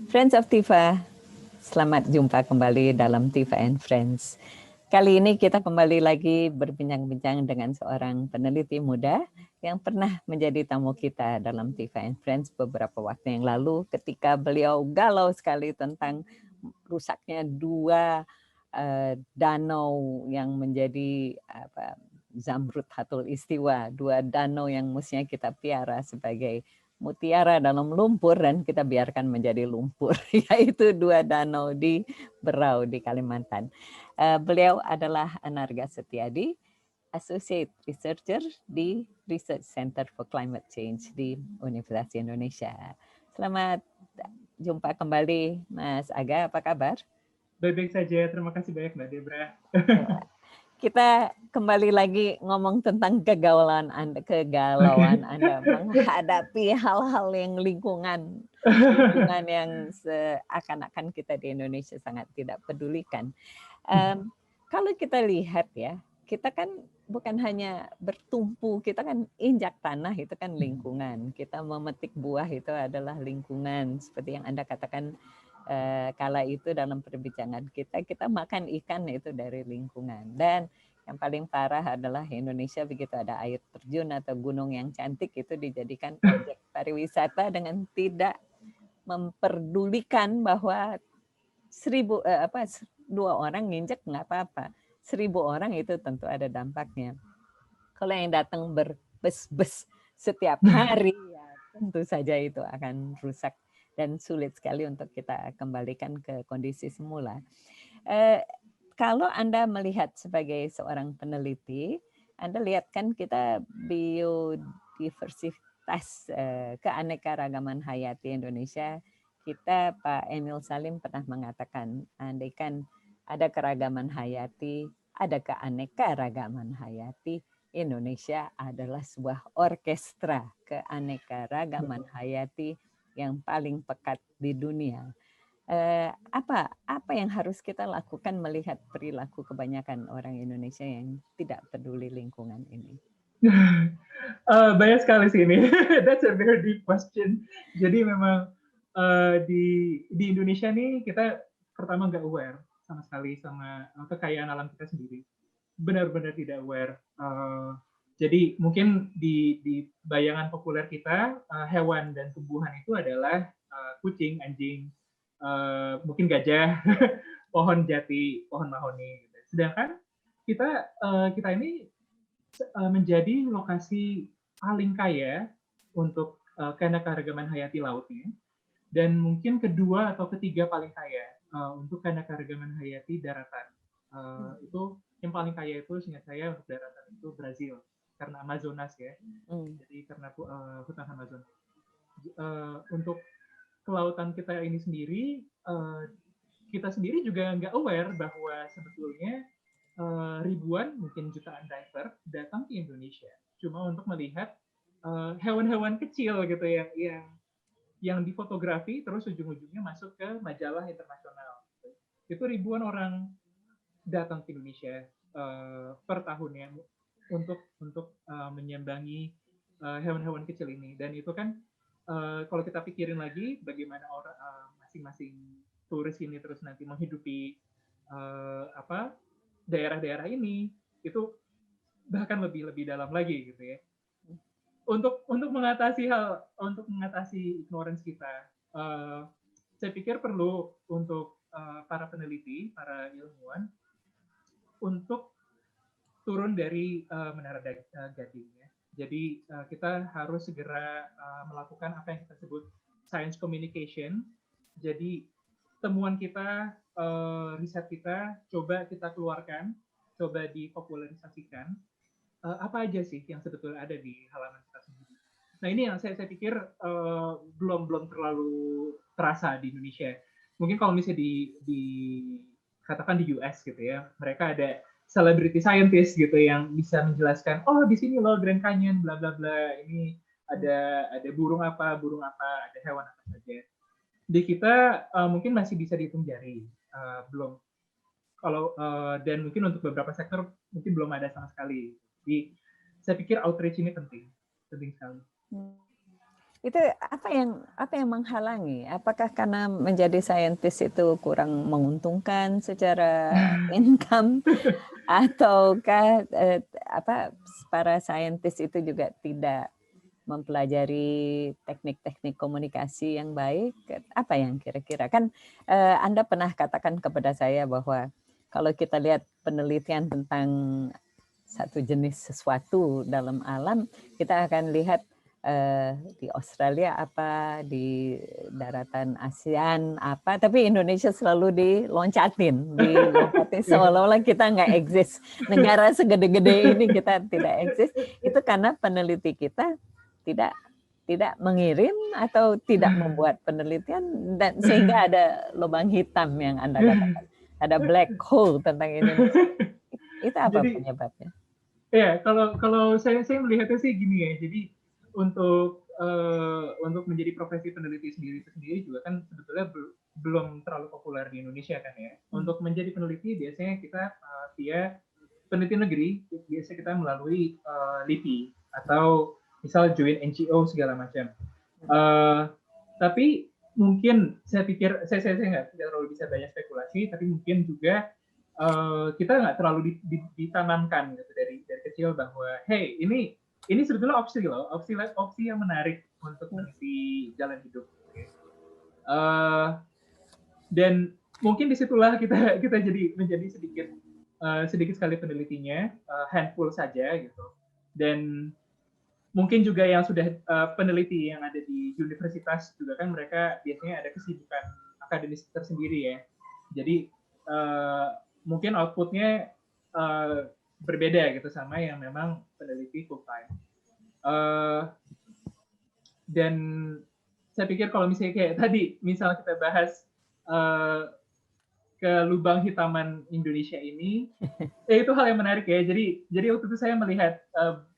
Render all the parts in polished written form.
Friends of Tifa, selamat jumpa kembali dalam Tifa and Friends. Kali ini kita kembali lagi berbincang-bincang dengan seorang peneliti muda yang pernah menjadi tamu kita dalam Tifa and Friends beberapa waktu yang lalu ketika beliau galau sekali tentang rusaknya dua danau yang menjadi Zamrud Hatul Istiwa, dua danau yang mestinya kita piara sebagai mutiara dalam lumpur dan kita biarkan menjadi lumpur, yaitu dua danau di Berau di Kalimantan. Beliau adalah Anarga Setiadi, Associate Researcher di Research Center for Climate Change di Universitas Indonesia. Selamat jumpa kembali, Mas Aga, apa kabar? Baik-baik saja, terima kasih banyak Mbak Debra. Kita kembali lagi ngomong tentang kegalauan Anda menghadapi hal-hal yang lingkungan yang seakan-akan kita di Indonesia sangat tidak pedulikan. Kalau kita lihat ya, kita kan bukan hanya bertumpu, kita kan injak tanah itu kan lingkungan. Kita memetik buah itu adalah lingkungan. Seperti yang Anda katakan kala itu dalam perbincangan kita makan ikan itu dari lingkungan. Dan yang paling parah adalah Indonesia begitu ada air terjun atau gunung yang cantik itu dijadikan objek pariwisata dengan tidak memperdulikan bahwa 2 orang nginjek nggak apa-apa, 1000 orang itu tentu ada dampaknya. Kalau yang datang berbes-bes setiap hari ya tentu saja itu akan rusak dan sulit sekali untuk kita kembalikan ke kondisi semula. Kalau Anda melihat sebagai seorang peneliti, Anda lihat kan kita biodiversitas keanekaragaman hayati Indonesia, kita Pak Emil Salim pernah mengatakan, andaikan ada keragaman hayati, ada keanekaragaman hayati, Indonesia adalah sebuah orkestra keanekaragaman hayati yang paling pekat di dunia. Apa yang harus kita lakukan melihat perilaku kebanyakan orang Indonesia yang tidak peduli lingkungan ini? Banyak sekali sih ini. That's a very deep question. Jadi memang di Indonesia nih kita pertama nggak aware sama sekali sama kekayaan alam kita sendiri. Benar-benar tidak aware. Jadi mungkin di bayangan populer kita hewan dan tumbuhan itu adalah kucing, anjing, mungkin gajah, pohon jati, pohon mahoni. Sedangkan kita ini menjadi lokasi paling kaya untuk keanekaragaman hayati lautnya dan mungkin kedua atau ketiga paling kaya untuk keanekaragaman hayati daratan. Itu yang paling kaya itu seingat saya untuk daratan itu Brazil karena Amazonas ya. Jadi karena hutan Amazon. Untuk kelautan kita ini sendiri kita sendiri juga nggak aware bahwa sebetulnya ribuan mungkin jutaan diver datang ke Indonesia cuma untuk melihat hewan-hewan kecil gitu yang difotografi terus ujung-ujungnya masuk ke majalah internasional. Itu ribuan orang datang ke Indonesia per tahunnya untuk menyambangi hewan-hewan kecil ini. Dan itu kan kalau kita pikirin lagi bagaimana orang masing-masing turis ini terus nanti menghidupi daerah-daerah ini itu bahkan lebih dalam lagi gitu ya. Untuk mengatasi ignorance kita, saya pikir perlu untuk para peneliti, para ilmuwan untuk turun dari menara gading ya. Jadi kita harus segera melakukan apa yang kita sebut science communication. Jadi temuan kita, riset kita, coba kita keluarkan, coba dipopularisasikan. Apa aja sih yang sebetulnya ada di halaman kita sendiri. Nah ini yang saya pikir belum terlalu terasa di Indonesia. Mungkin kalau misalnya katakan di US gitu ya, mereka ada celebrity scientist gitu yang bisa menjelaskan, oh di sini loh Grand Canyon, bla bla bla, ini ada burung apa, ada hewan apa saja. Di kita mungkin masih bisa dihitung jari, belum. Kalau dan mungkin untuk beberapa sektor mungkin belum ada sama sekali. Jadi saya pikir outreach ini penting sekali. Itu apa yang menghalangi? Apakah karena menjadi saintis itu kurang menguntungkan secara income, ataukah para saintis itu juga tidak mempelajari teknik-teknik komunikasi yang baik? Apa yang kira-kira? Kan Anda pernah katakan kepada saya bahwa kalau kita lihat penelitian tentang satu jenis sesuatu dalam alam, kita akan lihat di Australia apa, di daratan ASEAN apa, tapi Indonesia selalu diloncatin seolah-olah kita nggak eksis. Negara segede-gede ini kita tidak eksis. Itu karena peneliti kita tidak mengirim atau tidak membuat penelitian, dan sehingga ada lubang hitam yang Anda katakan, ada black hole tentang Indonesia. Itu apa Jadi penyebabnya? ya, kalau saya melihatnya sih gini ya. Jadi untuk menjadi profesi peneliti sendiri juga kan sebetulnya belum terlalu populer di Indonesia kan ya. Untuk menjadi peneliti biasanya kita via peneliti negeri, biasanya kita melalui LIPI atau misal join NGO segala macam. Tapi mungkin saya pikir saya nggak terlalu bisa banyak spekulasi, tapi mungkin juga kita nggak terlalu ditanamkan gitu dari kecil bahwa hey ini sebetulnya opsi loh, opsi yang menarik untuk meniti jalan hidup. Dan mungkin disitulah kita jadi menjadi sedikit sekali penelitinya, handful saja gitu. Dan mungkin juga yang sudah peneliti yang ada di universitas juga kan mereka biasanya ada kesibukan akademis tersendiri ya. Jadi mungkin outputnya berbeda gitu sama yang memang peneliti full time. Dan saya pikir kalau misalnya kayak tadi, misal kita bahas ke lubang hitaman Indonesia ini, itu hal yang menarik ya. Jadi waktu itu saya melihat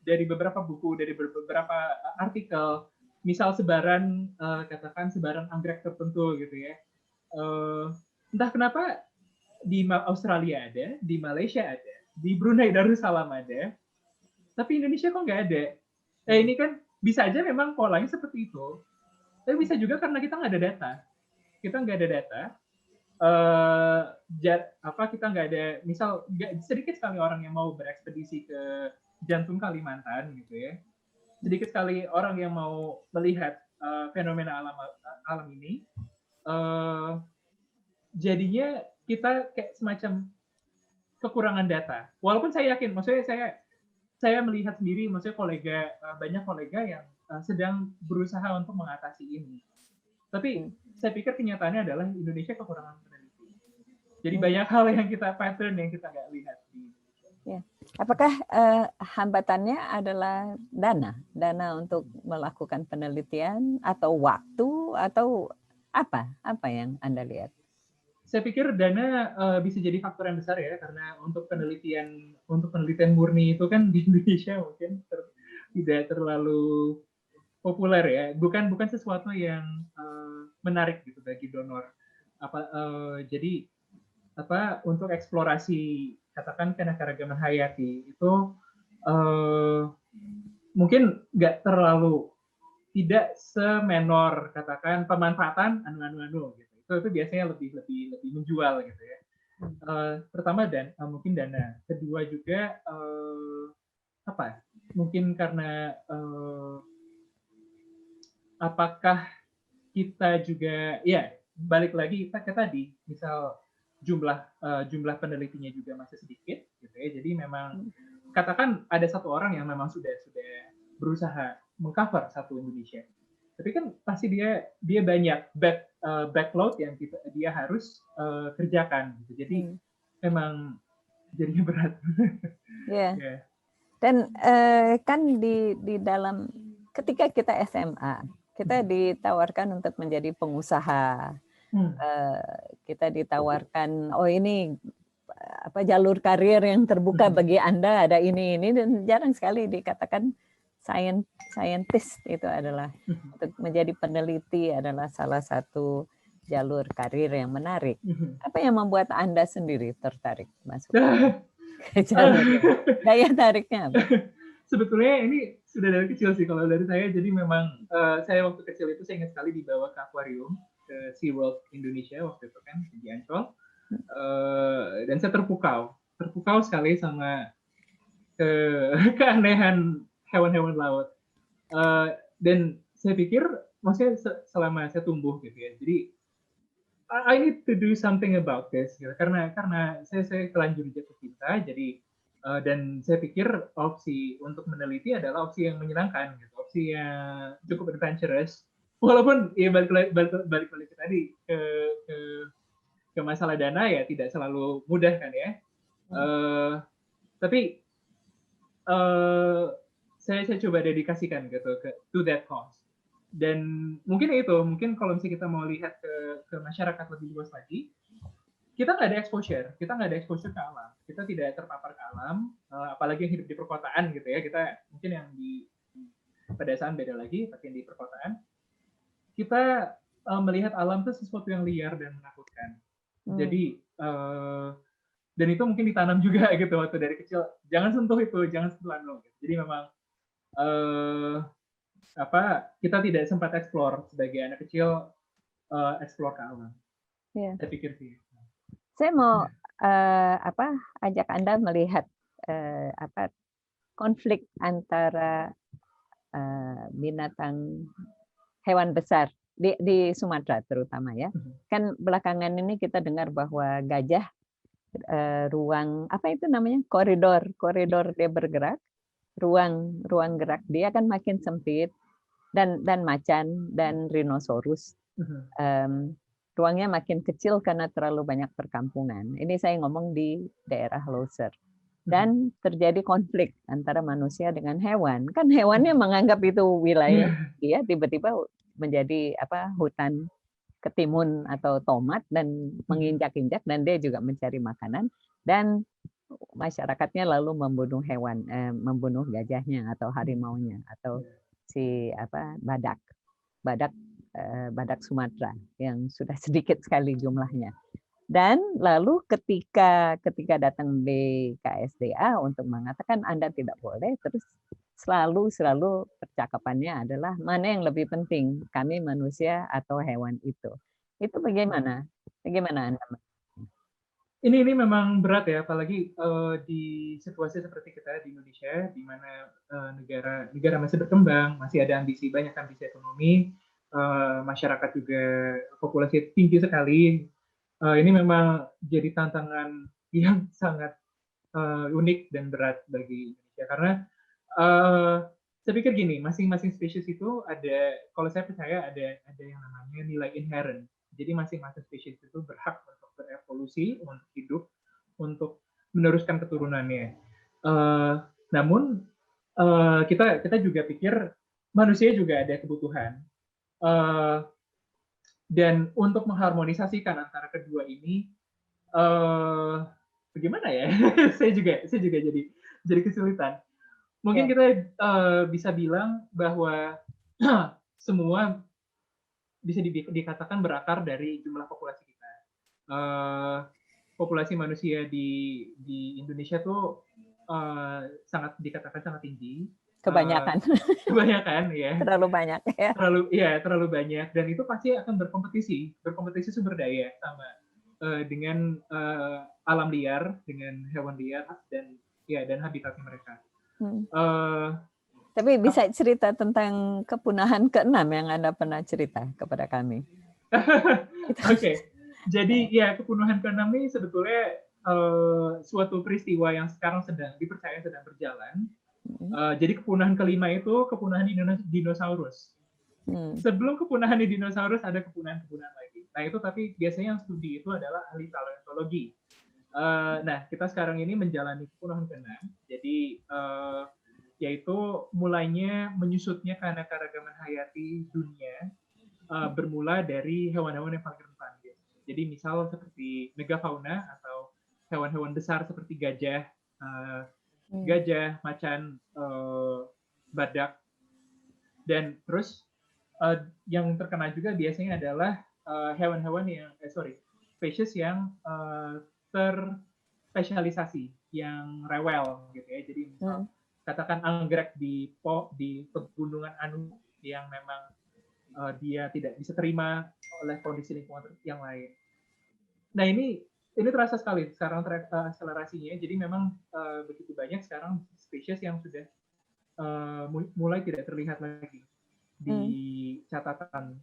dari beberapa buku, dari beberapa artikel, misal sebaran katakan sebaran anggrek tertentu gitu ya. Entah kenapa di Australia ada, di Malaysia ada, di Brunei Darussalam ada, tapi Indonesia kok nggak ada. Ini kan bisa aja memang polanya seperti itu, tapi bisa juga karena kita nggak ada data. Kita nggak ada data. Kita nggak ada, misal sedikit sekali orang yang mau berekspedisi ke jantung Kalimantan gitu ya. Sedikit sekali orang yang mau melihat fenomena alam ini. Jadinya kita kayak semacam kekurangan data. Walaupun saya yakin, maksudnya saya melihat sendiri, maksudnya banyak kolega yang sedang berusaha untuk mengatasi ini. Tapi saya pikir kenyataannya adalah Indonesia kekurangan peneliti. Jadi banyak hal yang pattern yang kita nggak lihat. Ya. Apakah hambatannya adalah dana untuk melakukan penelitian atau waktu atau apa yang Anda lihat? Saya pikir dana bisa jadi faktor yang besar ya, karena untuk penelitian murni itu kan di Indonesia mungkin tidak terlalu populer ya, bukan sesuatu yang menarik gitu bagi donor. Jadi untuk eksplorasi katakan keanekaragaman hayati itu mungkin nggak terlalu, tidak semenor katakan pemanfaatan anu gitu. Itu biasanya lebih menjual gitu ya. Pertama mungkin dana, kedua juga mungkin karena apakah kita juga ya balik lagi kita tadi, misal jumlah penelitinya juga masih sedikit gitu ya. Jadi memang katakan ada satu orang yang memang sudah berusaha mengcover satu Indonesia, tapi kan pasti dia banyak backload yang dia harus kerjakan gitu. Jadi memang jadinya berat. Yeah. Yeah. Dan kan di dalam ketika kita SMA, kita ditawarkan untuk menjadi pengusaha. Kita ditawarkan, oh ini jalur karir yang terbuka bagi Anda, ada ini, dan jarang sekali dikatakan scientist itu adalah untuk menjadi peneliti adalah salah satu jalur karir yang menarik. Apa yang membuat Anda sendiri tertarik masuk ke jalur ini? Daya tariknya apa? sebetulnya ini sudah dari kecil sih kalau dari saya. Jadi memang saya waktu kecil itu saya ingat sekali dibawa ke akuarium ke SeaWorld Indonesia waktu itu kan di Ancol. Dan saya terpukau sekali sama keanehan hewan-hewan laut. Dan saya pikir, maksudnya selama saya tumbuh gitu ya, jadi I need to do something about this gitu. Karena saya telanjur jatuh cinta, jadi dan saya pikir opsi untuk meneliti adalah opsi yang menyenangkan gitu, opsi yang cukup adventurous, walaupun ya balik ke tadi ke masalah dana ya tidak selalu mudah kan ya. Tapi saya coba dedikasikan gitu to that cause. Dan mungkin kalau misalnya kita mau lihat ke masyarakat lebih luas lagi, kita nggak ada exposure ke alam, kita tidak terpapar ke alam, apalagi yang hidup di perkotaan gitu ya. Kita mungkin yang di pedesaan beda lagi, tapi yang di perkotaan kita melihat alam itu sesuatu yang liar dan menakutkan. Jadi dan itu mungkin ditanam juga gitu waktu dari kecil, jangan sentuh itu, jangan sentuh anu. Jadi memang kita tidak sempat explore sebagai anak kecil, explore ke alam. Iya. Saya pikir sih. Saya mau ajak Anda melihat konflik antara binatang hewan besar di Sumatera terutama ya. Kan belakangan ini kita dengar bahwa gajah ruang koridor dia bergerak, ruang gerak dia kan makin sempit, dan macan dan rhinoceros ruangnya makin kecil karena terlalu banyak perkampungan. Ini saya ngomong di daerah Loser. Dan terjadi konflik antara manusia dengan hewan. Kan hewannya menganggap itu wilayah dia, tiba-tiba menjadi hutan ketimun atau tomat dan menginjak-injak, dan dia juga mencari makanan, dan masyarakatnya lalu membunuh gajahnya atau harimaunya atau si badak Sumatera yang sudah sedikit sekali jumlahnya. Dan lalu ketika datang BKSDA untuk mengatakan Anda tidak boleh, terus selalu percakapannya adalah mana yang lebih penting, kami manusia atau hewan itu. Itu bagaimana? Bagaimana Anda? Ini memang berat ya, apalagi di situasi seperti kita di Indonesia, di mana negara masih berkembang, masih ada banyak ambisi ekonomi, masyarakat juga populasi tinggi sekali. Ini memang jadi tantangan yang sangat unik dan berat bagi Indonesia, karena saya pikir gini, masing-masing spesies itu ada, kalau saya percaya ada yang namanya nilai inherent. Jadi masing-masing spesies itu berhak untuk berevolusi, untuk hidup, untuk meneruskan keturunannya. Namun kita juga pikir manusia juga ada kebutuhan. Dan untuk mengharmonisasikan antara kedua ini, bagaimana ya? saya juga jadi kesulitan. Mungkin kita bisa bilang bahwa semua bisa dikatakan berakar dari jumlah populasi kita. Populasi manusia di Indonesia tuh dikatakan sangat tinggi. Kebanyakan ya. Terlalu banyak ya. Terlalu banyak, dan itu pasti akan berkompetisi sumber daya sama dengan alam liar, dengan hewan liar dan habitatnya mereka. Tapi bisa cerita tentang kepunahan ke-6 yang Anda pernah cerita kepada kami. Oke. Jadi ya, kepunahan ke-6 ini sebetulnya suatu peristiwa yang sekarang dipercaya sedang berjalan. Jadi kepunahan ke-5 itu kepunahan dinosaurus. Sebelum kepunahan di dinosaurus ada kepunahan lagi. Nah itu, tapi biasanya yang studi itu adalah ahli paleontologi. Nah kita sekarang ini menjalani kepunahan ke-6. Jadi yaitu mulainya menyusutnya keanekaragaman hayati dunia, bermula dari hewan-hewan yang paling rentan. Jadi misal seperti megafauna atau hewan-hewan besar seperti gajah, macan, badak, dan terus yang terkena juga biasanya adalah hewan-hewan spesies yang terspesialisasi, yang rewel gitu ya. Jadi misal katakan anggrek di pegunungan Anu yang memang dia tidak bisa terima oleh kondisi lingkungan yang lain. Nah ini terasa sekali sekarang akselerasinya. Jadi memang begitu banyak sekarang spesies yang sudah mulai tidak terlihat lagi di catatan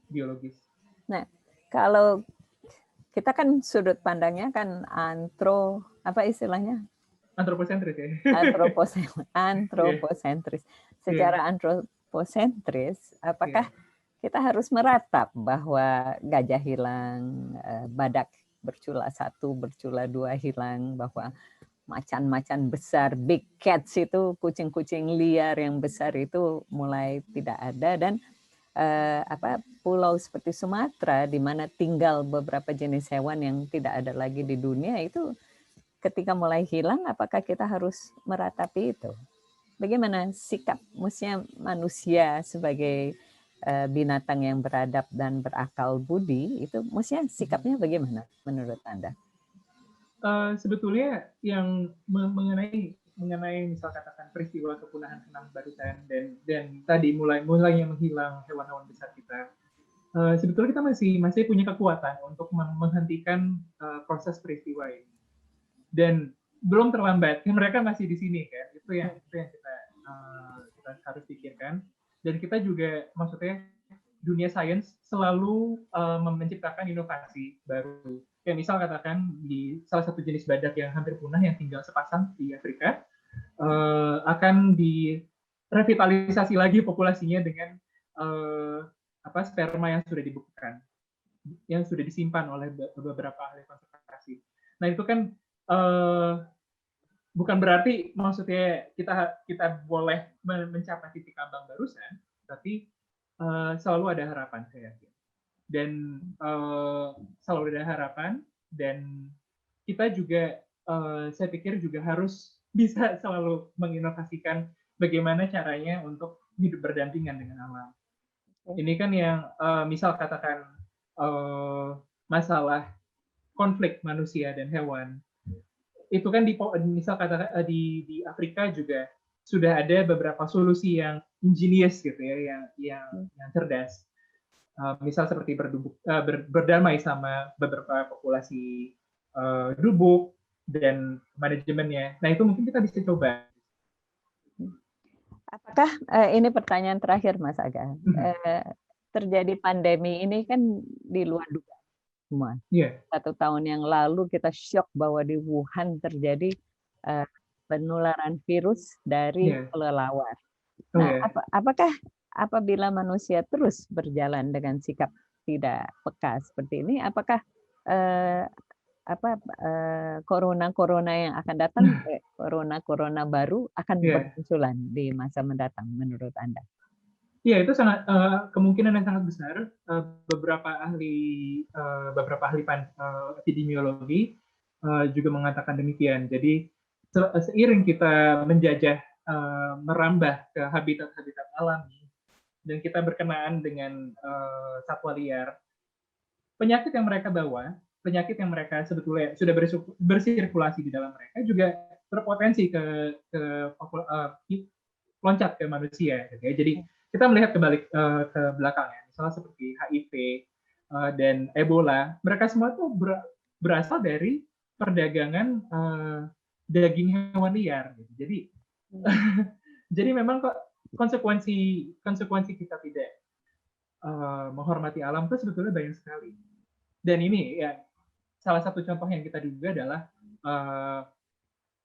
biologis. Nah, kalau kita kan sudut pandangnya kan apa istilahnya? Antroposentris ya. Antroposentris. Secara antroposentris, apakah kita harus meratap bahwa gajah hilang, badak bercula 1, bercula 2 hilang, bahwa macan-macan besar, big cats itu, kucing-kucing liar yang besar itu mulai tidak ada, dan pulau seperti Sumatera di mana tinggal beberapa jenis hewan yang tidak ada lagi di dunia itu ketika mulai hilang, apakah kita harus meratapi itu? Bagaimana sikap manusia sebagai binatang yang beradab dan berakal budi, itu mestinya sikapnya bagaimana menurut Anda? Sebetulnya yang mengenai misal katakan peristiwa kepunahan kenang barusan dan tadi mulainya menghilang hewan-hewan besar kita, sebetulnya kita masih punya kekuatan untuk menghentikan proses peristiwa ini. Dan belum terlambat, mereka masih di sini kan, itu yang kita harus pikirkan. Dan kita juga, maksudnya dunia sains selalu menciptakan inovasi baru. Kayak misal katakan di salah satu jenis badak yang hampir punah yang tinggal sepasang di Afrika, akan direvitalisasi lagi populasinya dengan sperma yang sudah dibekukan, yang sudah disimpan oleh beberapa ahli konservasi. Nah itu kan bukan berarti maksudnya kita boleh mencapai titik ambang barusan, tapi selalu ada harapan, saya yakin. Dan selalu ada harapan, dan kita juga saya pikir juga harus bisa selalu menginovasikan bagaimana caranya untuk hidup berdampingan dengan alam. Ini kan yang misal katakan masalah konflik manusia dan hewan, itu kan misal katakan di Afrika juga sudah ada beberapa solusi yang ingenious gitu ya, yang cerdas. Misal seperti berdamai sama beberapa populasi dubuk dan manajemennya. Nah itu mungkin kita bisa coba. Apakah ini pertanyaan terakhir Mas Aga, terjadi pandemi ini kan di luar dugaan semua. 1 tahun yang lalu kita syok bahwa di Wuhan terjadi penularan virus dari kelelawar. Nah, apakah apabila manusia terus berjalan dengan sikap tidak peka seperti ini, apakah corona yang akan datang, corona baru akan bermunculan di masa mendatang menurut Anda? Iya, itu sangat kemungkinan yang sangat besar. Beberapa ahli epidemiologi juga mengatakan demikian. Jadi seiring kita menjajah, merambah ke habitat-habitat alami, dan kita berkenaan dengan satwa liar, penyakit yang mereka bawa, penyakit yang mereka sebetulnya sudah bersirkulasi di dalam mereka juga berpotensi loncat ke manusia. Gitu ya. Jadi kita melihat ke belakangnya, misalnya seperti HIV dan Ebola, mereka semua itu berasal dari perdagangan daging hewan liar. Gitu. Jadi memang konsekuensi kita tidak menghormati alam itu sebetulnya banyak sekali. Dan ini ya salah satu contoh yang kita duga adalah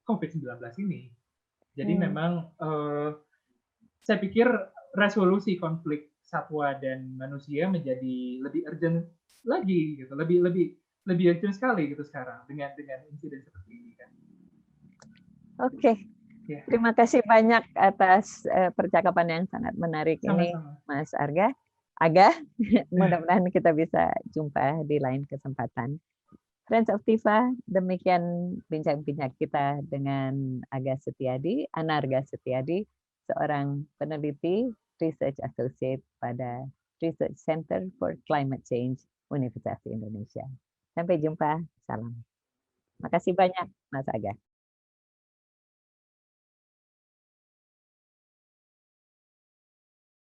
COVID-19 ini. Jadi memang saya pikir resolusi konflik satwa dan manusia menjadi lebih urgent lagi, gitu, lebih urgent sekali gitu sekarang dengan insiden seperti ini kan. Oke. Terima kasih banyak atas percakapan yang sangat menarik ini, Mas Aga. Mudah-mudahan kita bisa jumpa di lain kesempatan. Friends of Tifa, demikian bincang-bincang kita dengan Anarga Setiadi, seorang peneliti Research Associate pada Research Center for Climate Change Universitas Indonesia. Sampai jumpa, salam. Makasih banyak, Mas Aga.